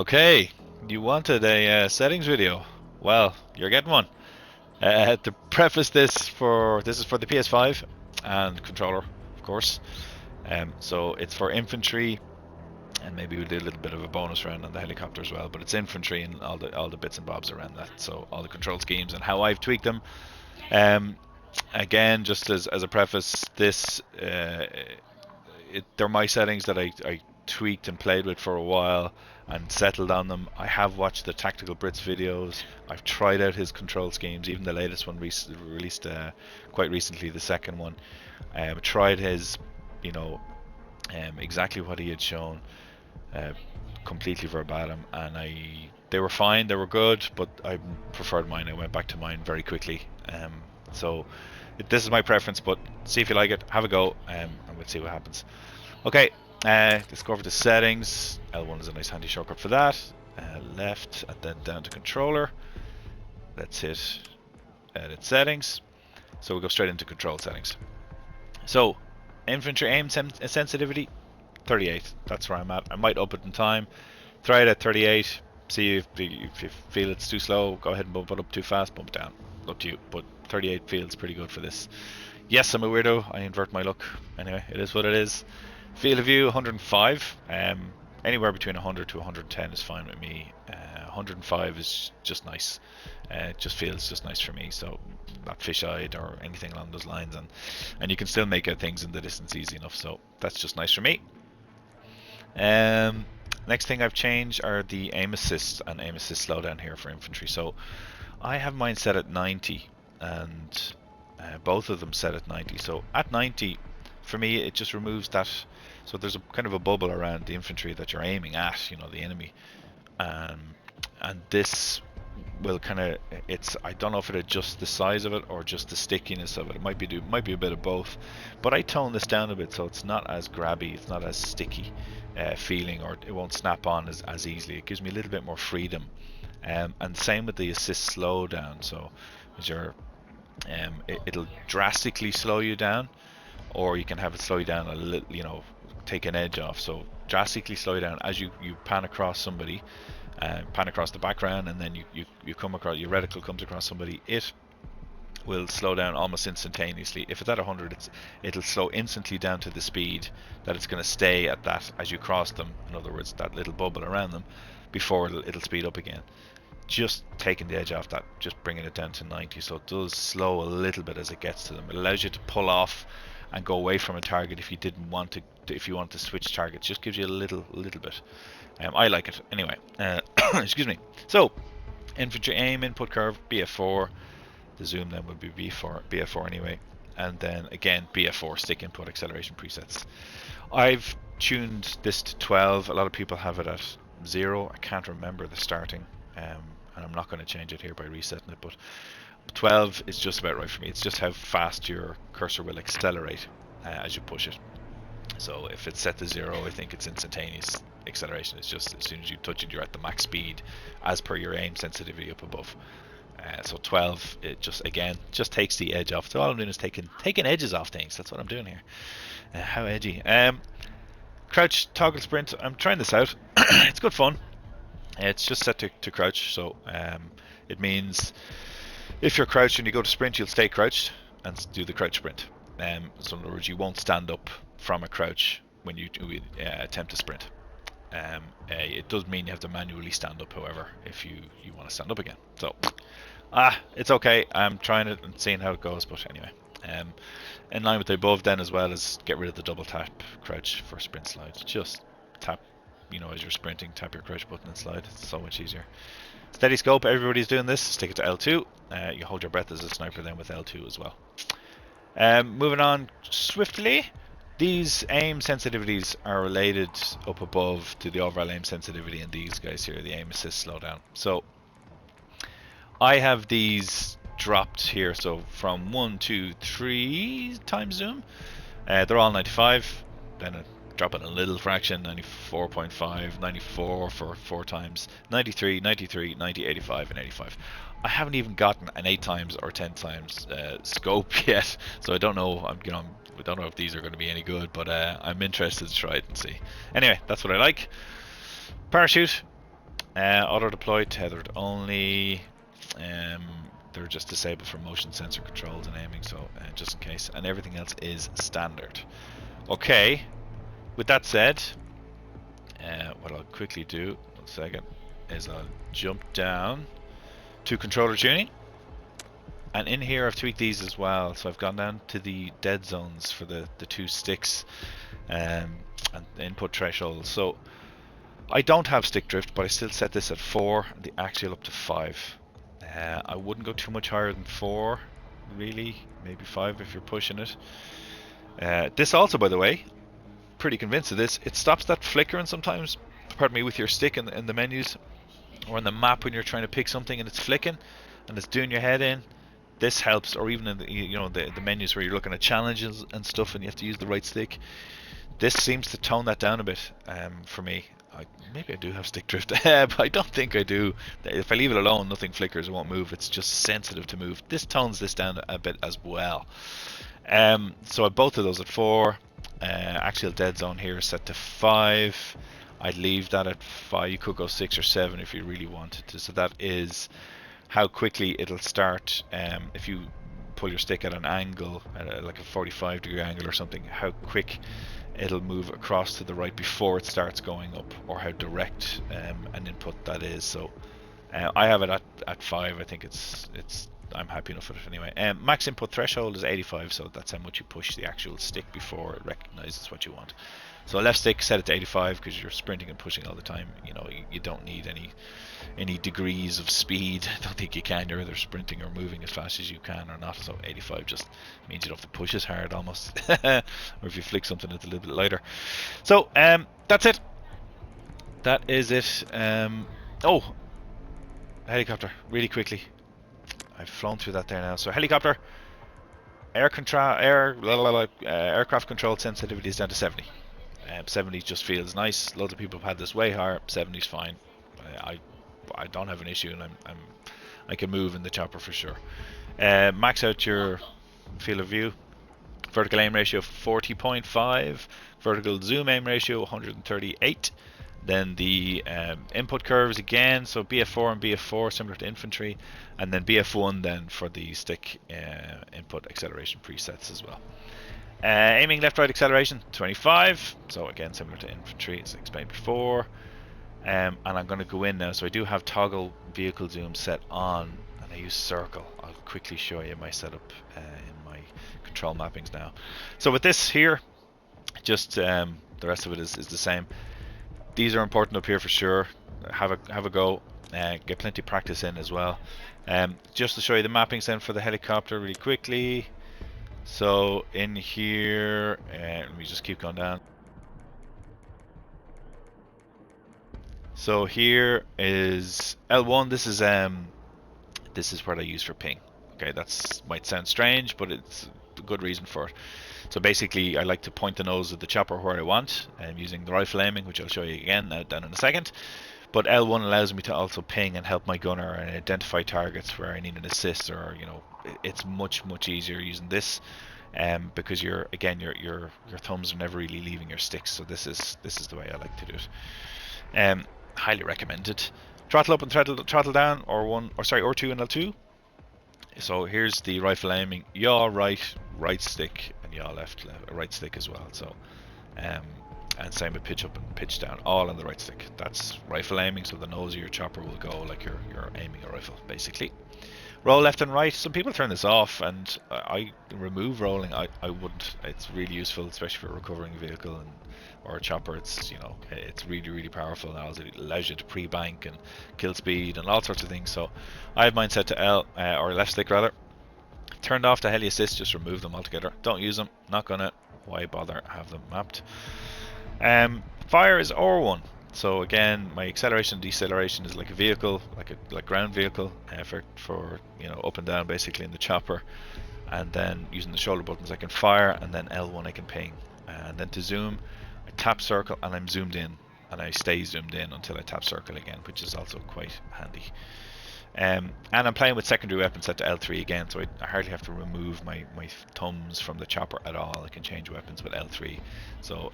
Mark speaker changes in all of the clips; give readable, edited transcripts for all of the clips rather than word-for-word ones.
Speaker 1: Okay, you wanted a settings video. Well, you're getting one. To preface this is for the PS5 and controller, of course. So it's for infantry, and maybe we'll do a little bit of a bonus round on the helicopter as well. But it's infantry and all the bits and bobs around that. So all the control schemes and how I've tweaked them. Um, Again, just as a preface, they're my settings that I tweaked and played with for a while and settled on them. I have watched the Tactical Brits videos. I've tried out his control schemes, even the latest one released quite recently, the second one. Tried his, you know, exactly what he had shown, uh, completely verbatim, and they were fine, they were good, but I preferred mine. I went back to mine very quickly. So this is my preference, but see if you like it, have a go, and we'll see what happens. Okay, let's go over to settings. L1 is a nice handy shortcut for that. Left and then down to controller. Let's hit edit settings. So we'll go straight into control settings. So infantry aim sensitivity 38. That's where I'm at. I might up it in time. Try it at 38. See if you feel it's too slow. Go ahead and bump it up too fast. Bump it down. Up to you. But 38 feels pretty good for this. Yes, I'm a weirdo. I invert my luck. Anyway, it is what it is. Field of view 105. Anywhere between 100 to 110 is fine with me. 105 is just nice. It just feels just nice for me. So not fish-eyed or anything along those lines, and you can still make out things in the distance easy enough. So that's just nice for me. Next thing I've changed are the aim assist and aim assist slowdown here for infantry. So I have mine set at 90, and both of them set at 90. So at 90, for me, it just removes that. So there's a kind of a bubble around the infantry that you're aiming at, the enemy, and this will kind of, I don't know if it adjusts the size of it or just the stickiness of it. It might be a bit of both, but I tone this down a bit so it's not as grabby, it's not as sticky feeling, or it won't snap on as easily. It gives me a little bit more freedom. And same with the assist slowdown. So as you're, it'll drastically slow you down, or you can have it slow you down a little, take an edge off. So drastically slow you down as you pan across somebody, pan across the background, and then you come across, your reticle comes across somebody. It will slow down almost instantaneously. If it's at 100, it'll slow instantly down to the speed that it's going to stay at that as you cross them. In other words, that little bubble around them, before it'll speed up again. Just taking the edge off that, just bringing it down to 90, so it does slow a little bit as it gets to them. It allows you to pull off and go away from a target if you didn't want to. If you want to switch targets, just gives you a little bit. I like it anyway. Excuse me. So infantry aim input curve BF4. The zoom then would be BF4 anyway, and then again BF4 stick input acceleration presets. I've tuned this to 12. A lot of people have it at 0. I can't remember the starting, and I'm not going to change it here by resetting it, but 12 is just about right for me. It's just how fast your cursor will accelerate as you push it. So if it's set to 0, I think it's instantaneous acceleration. It's just as soon as you touch it, you're at the max speed as per your aim sensitivity up above. So 12, it just takes the edge off. So all I'm doing is taking edges off things. That's what I'm doing here. How edgy. Crouch toggle sprint. I'm trying this out. It's good fun. It's just set to crouch. So it means if you're crouched and you go to sprint, you'll stay crouched and do the crouch sprint. So in other words, you won't stand up from a crouch when you attempt to sprint. It does mean you have to manually stand up, however, if you want to stand up again. So it's okay. I'm trying it and seeing how it goes, but anyway, in line with the above then, as well as get rid of the double tap crouch for sprint slides. Just tap, as you're sprinting, tap your crouch button and slide. It's so much easier. Steady scope, everybody's doing this. Stick it to L2. You hold your breath as a sniper then with L2 as well. Moving on swiftly. These aim sensitivities are related up above to the overall aim sensitivity in these guys here, the aim assist slowdown. So I have these dropped here, so from 1, 2, 3 times zoom, they're all 95, then I drop it a little fraction, 94.5, 94 for 4 times, 93, 93, 90, 85, and 85. I haven't even gotten an 8 times or 10 times scope yet, so I don't know. I don't know if these are going to be any good, but I'm interested to try it and see. Anyway, that's what I like. Parachute, Auto deploy, tethered only. Um, they're just disabled for motion sensor controls and aiming, so just in case. And everything else is standard. Okay, with that said, what I'll quickly do, 1 second, is I'll jump down to controller tuning. And in here I've tweaked these as well, so I've gone down to the dead zones for the two sticks and the input thresholds. So I don't have stick drift, but I still set this at 4 and the axial up to 5. I wouldn't go too much higher than 4, really, maybe 5 if you're pushing it. This also, by the way, pretty convinced of this, it stops that flickering sometimes, pardon me, with your stick in the menus or in the map when you're trying to pick something and it's flicking and it's doing your head in. This helps, or even in the menus where you're looking at challenges and stuff and you have to use the right stick. This seems to tone that down a bit for me. Maybe I do have stick drift, but I don't think I do. If I leave it alone, nothing flickers, it won't move. It's just sensitive to move. This tones this down a bit as well. So both of those at 4. Axial dead zone here is set to 5. I'd leave that at 5. You could go 6 or 7 if you really wanted to. So that is how quickly it'll start if you pull your stick at an angle, like a 45-degree angle or something, how quick it'll move across to the right before it starts going up, or how direct an input that is. So I have it at 5. I think I'm happy enough with it anyway. Max input threshold is 85, so that's how much you push the actual stick before it recognizes what you want. So left stick, set it to 85 because you're sprinting and pushing all the time. You don't need any degrees of speed. I don't think you can. You're either sprinting or moving as fast as you can or not. So 85 just means you don't have to push as hard almost. Or if you flick something, it's a little bit lighter. So that's it. That is it. Oh, helicopter, really quickly. I've flown through that there now. So helicopter, aircraft control sensitivity is down to 70. 70 just feels nice. Loads of people have had this way higher. 70 is fine. I don't have an issue, and I can move in the chopper for sure. Max out your field of view. Vertical aim ratio 40.5. Vertical zoom aim ratio 138. Then the input curves again, so BF4 and BF4 similar to infantry, and then BF1 then for the stick input acceleration presets as well. Aiming left right acceleration 25, so again similar to infantry as explained before. And I'm going to go in now, so I do have toggle vehicle zoom set on, and I use circle. I'll quickly show you my setup in my control mappings now. So with this here, just the rest of it is the same. These are important up here for sure. Have a go. Get plenty of practice in as well. Just to show you the mappings then for the helicopter really quickly. So in here, let me just keep going down. So here is L1. This is what I use for ping. Okay, that might sound strange, but it's a good reason for it. So basically, I like to point the nose of the chopper where I want, using the rifle aiming, which I'll show you again down in a second. But L1 allows me to also ping and help my gunner and identify targets where I need an assist, or it's much easier using this, because your thumbs are never really leaving your sticks. So this is the way I like to do it. Highly recommended. Throttle up and throttle down, or 2 and L2. So here's the rifle aiming. Yaw right stick, and yaw left right stick as well. So and same with pitch up and pitch down, all on the right stick. That's rifle aiming, so the nose of your chopper will go like you're aiming a rifle basically. Roll left and right. Some people turn this off, and I remove rolling. I wouldn't. It's really useful, especially for a recovering vehicle or a chopper. It's it's really powerful. It allows you to pre-bank and kill speed and all sorts of things. So I have mine set to L, or left stick rather. Turned off the heli assist. Just remove them altogether. Don't use them. Not gonna. Why bother have them mapped? Fire is R1. So again, my acceleration and deceleration is like a vehicle, like ground vehicle, for up and down basically in the chopper. And then using the shoulder buttons I can fire, and then L1 I can ping. And then to zoom, I tap circle and I'm zoomed in, and I stay zoomed in until I tap circle again, which is also quite handy. And I'm playing with secondary weapons set to L3 again, so I hardly have to remove my thumbs from the chopper at all. I can change weapons with L3. So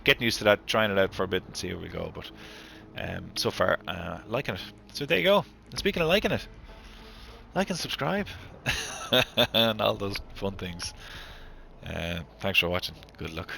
Speaker 1: getting used to that, trying it out for a bit and see how we go. But so far. Liking it. So there you go. And speaking of liking it, like and subscribe and all those fun things. Thanks for watching. Good luck.